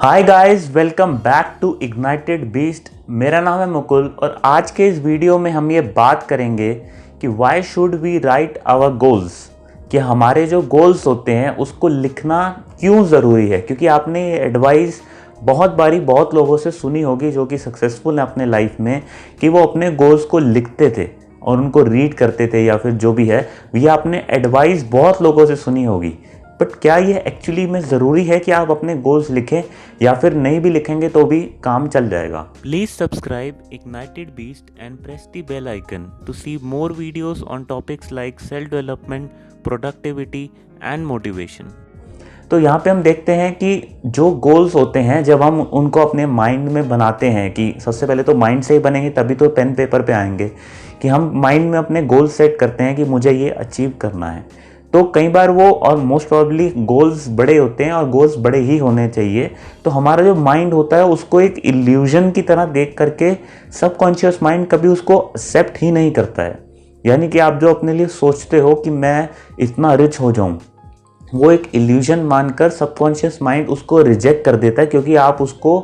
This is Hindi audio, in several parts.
Hi guys, welcome back to Ignited Beast. मेरा नाम है मुकुल और आज के इस वीडियो में हम ये बात करेंगे कि why should we write our goals, कि हमारे जो गोल्स होते हैं उसको लिखना क्यों ज़रूरी है। क्योंकि आपने ये एडवाइस बहुत बारी बहुत लोगों से सुनी होगी जो कि सक्सेसफुल हैं अपने लाइफ में, कि वो अपने गोल्स को लिखते थे और उनको रीड करते थे या फिर जो भी है, ये आपने एडवाइस बहुत लोगों से सुनी होगी। बट क्या ये एक्चुअली में ज़रूरी है कि आप अपने गोल्स लिखें, या फिर नहीं भी लिखेंगे तो भी काम चल जाएगा। Please subscribe Ignited Beast and press the bell icon to see more videos on topics like self development, productivity and motivation. तो यहाँ पे हम देखते हैं कि जो गोल्स होते हैं, जब हम उनको अपने माइंड में बनाते हैं, कि सबसे पहले तो माइंड से ही बनेंगे तभी तो पेन पेपर पे आएंगे, कि हम माइंड में अपने गोल सेट करते हैं कि मुझे ये अचीव करना है। तो कई बार वो और मोस्ट प्रॉब्ली गोल्स बड़े होते हैं और गोल्स बड़े ही होने चाहिए। तो हमारा जो माइंड होता है उसको एक इल्यूजन की तरह देख करके सबकॉन्शियस माइंड कभी उसको एक्सेप्ट ही नहीं करता है। यानी कि आप जो अपने लिए सोचते हो कि मैं इतना रिच हो जाऊं, वो एक इल्यूजन मानकर सबकॉन्शियस माइंड उसको रिजेक्ट कर देता है, क्योंकि आप उसको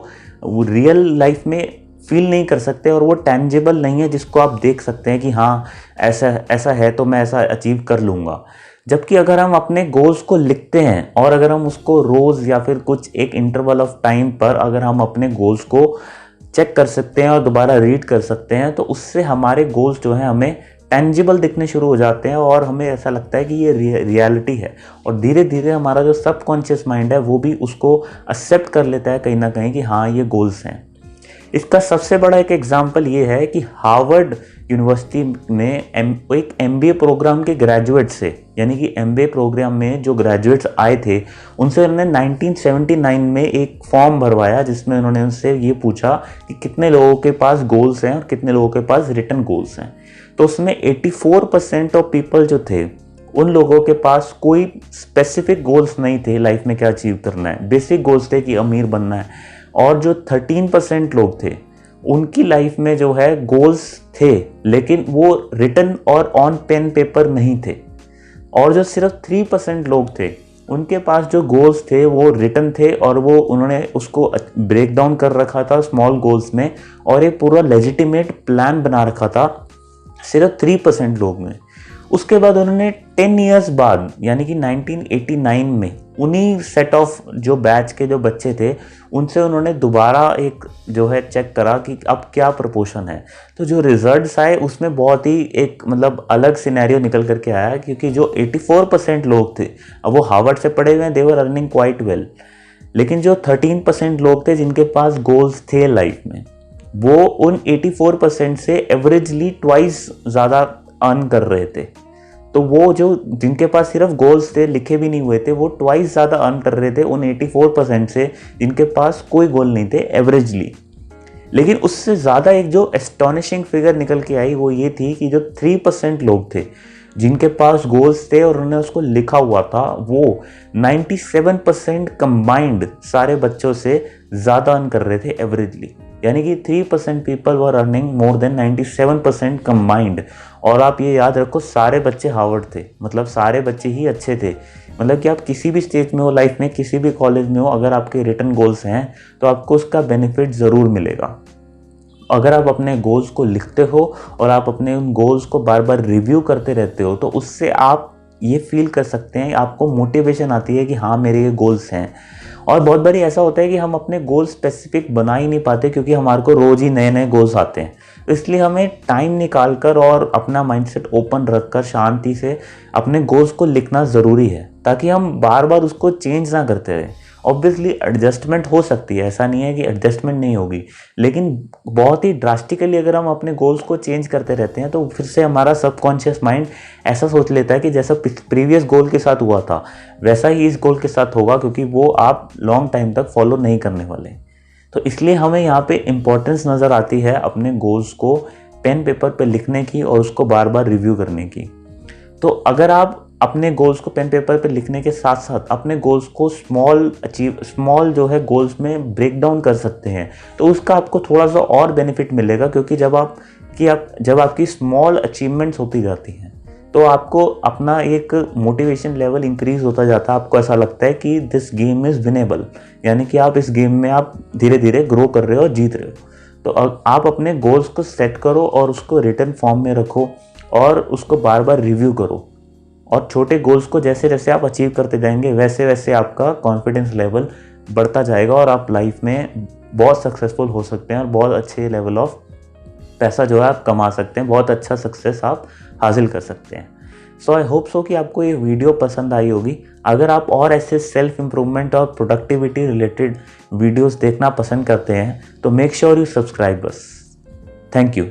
रियल लाइफ में फील नहीं कर सकते और वो टेंजिबल नहीं है जिसको आप देख सकते हैं कि हाँ ऐसा ऐसा है तो मैं ऐसा अचीव कर लूँगा। जबकि अगर हम अपने गोल्स को लिखते हैं और अगर हम उसको रोज़ या फिर कुछ एक इंटरवल ऑफ टाइम पर अगर हम अपने गोल्स को चेक कर सकते हैं और दोबारा रीड कर सकते हैं, तो उससे हमारे गोल्स जो हैं हमें टेंजिबल दिखने शुरू हो जाते हैं और हमें ऐसा लगता है कि ये रियलिटी है। और धीरे धीरे हमारा जो सबकॉन्शियस माइंड है वो भी उसको एक्सेप्ट कर लेता है कहीं ना कहीं कि हाँ ये गोल्स हैं। इसका सबसे बड़ा एक एग्जाम्पल ये है कि हार्वर्ड यूनिवर्सिटी में एक एमबीए प्रोग्राम के ग्रेजुएट से, यानी कि एमबीए प्रोग्राम में जो ग्रेजुएट्स आए थे उनसे उन्होंने 1979 में एक फॉर्म भरवाया जिसमें उन्होंने उनसे ये पूछा कि कितने लोगों के पास गोल्स हैं और कितने लोगों के पास रिटन गोल्स हैं। तो उसमें 84% ऑफ पीपल जो थे उन लोगों के पास कोई स्पेसिफिक गोल्स नहीं थे लाइफ में क्या अचीव करना है। बेसिक गोल्स थे कि अमीर बनना है। और जो 13% लोग थे उनकी लाइफ में जो है गोल्स थे, लेकिन वो रिटन और ऑन पेन पेपर नहीं थे। और जो सिर्फ 3% लोग थे उनके पास जो गोल्स थे वो रिटन थे और वो उन्होंने उसको ब्रेक डाउन कर रखा था स्मॉल गोल्स में और एक पूरा लेजिटिमेट प्लान बना रखा था सिर्फ 3% लोग में। उसके बाद उन्होंने 10 ईयर्स बाद यानी कि 1989 में उन्हीं सेट ऑफ जो बैच के जो बच्चे थे उनसे उन्होंने दोबारा एक जो है चेक करा कि अब क्या प्रपोर्शन है। तो जो रिजल्ट्स आए उसमें बहुत ही एक मतलब अलग सिनेरियो निकल करके आया, क्योंकि जो 84% लोग थे, अब वो हार्वर्ड से पढ़े हुए हैं, दे वर अर्निंग क्वाइट वेल, लेकिन जो 13% लोग थे जिनके पास गोल्स थे लाइफ में, वो उन 84% से एवरेजली ट्वाइस ज़्यादा अर्न कर रहे थे। तो वो जो जिनके पास सिर्फ गोल्स थे, लिखे भी नहीं हुए थे, वो ट्वाइस ज़्यादा अर्न कर रहे थे उन 84% से जिनके पास कोई गोल नहीं थे एवरेजली। लेकिन उससे ज़्यादा एक जो एस्टॉनिशिंग फिगर निकल के आई वो ये थी कि जो 3% लोग थे जिनके पास गोल्स थे और उन्होंने उसको लिखा हुआ था, वो 97% कंबाइंड सारे बच्चों से ज़्यादा अर्न कर रहे थे एवरेजली। यानी कि 3% people were earning more than 97% combined. और आप ये याद रखो, सारे बच्चे हार्वर्ड थे, मतलब सारे बच्चे ही अच्छे थे। मतलब कि आप किसी भी स्टेज में हो लाइफ में, किसी भी कॉलेज में हो, अगर आपके रिटन गोल्स हैं तो आपको उसका बेनिफिट ज़रूर मिलेगा। अगर आप अपने गोल्स को लिखते हो और आप अपने उन गोल्स को बार बार रिव्यू करते रहते हो तो उससे आप ये फील कर सकते हैं, आपको मोटिवेशन आती है कि हाँ मेरे ये गोल्स हैं। और बहुत बारी ऐसा होता है कि हम अपने गोल स्पेसिफिक बना ही नहीं पाते, क्योंकि हमारे को रोज़ ही नए नए गोल्स आते हैं। इसलिए हमें टाइम निकाल कर और अपना माइंडसेट ओपन रखकर शांति से अपने गोल्स को लिखना ज़रूरी है, ताकि हम बार बार उसको चेंज ना करते रहें। ऑब्वियसली एडजस्टमेंट हो सकती है, ऐसा नहीं है कि एडजस्टमेंट नहीं होगी, लेकिन बहुत ही ड्रास्टिकली अगर हम अपने गोल्स को चेंज करते रहते हैं तो फिर से हमारा सबकॉन्शियस माइंड ऐसा सोच लेता है कि जैसा प्रीवियस गोल के साथ हुआ था वैसा ही इस गोल के साथ होगा, क्योंकि वो आप लॉन्ग टाइम तक फॉलो नहीं करने वाले। तो इसलिए हमें यहाँ पे इम्पोर्टेंस नज़र आती है अपने गोल्स को पेन पेपर पे लिखने की और उसको बार बार रिव्यू करने की। तो अगर आप अपने गोल्स को पेन पेपर पे लिखने के साथ साथ अपने गोल्स को स्मॉल जो है गोल्स में ब्रेक डाउन कर सकते हैं, तो उसका आपको थोड़ा सा और बेनिफिट मिलेगा। क्योंकि जब आपकी स्मॉल अचीवमेंट्स होती जाती हैं, तो आपको अपना एक मोटिवेशन लेवल इंक्रीज होता जाता है। आपको ऐसा लगता है कि दिस गेम इज़ विनेबल, यानी कि आप इस गेम में आप धीरे धीरे ग्रो कर रहे हो और जीत रहे हो। तो आप अपने गोल्स को सेट करो और उसको रिटन फॉर्म में रखो और उसको बार बार रिव्यू करो, और छोटे गोल्स को जैसे जैसे आप अचीव करते जाएंगे वैसे वैसे आपका कॉन्फिडेंस लेवल बढ़ता जाएगा और आप लाइफ में बहुत सक्सेसफुल हो सकते हैं और बहुत अच्छे लेवल ऑफ पैसा जो है आप कमा सकते हैं, बहुत अच्छा सक्सेस आप हासिल कर सकते हैं। सो आई होप सो कि आपको ये वीडियो पसंद आई होगी। अगर आप और ऐसे सेल्फ इम्प्रूवमेंट और प्रोडक्टिविटी रिलेटेड वीडियोस देखना पसंद करते हैं तो make sure you subscribe us. Thank you.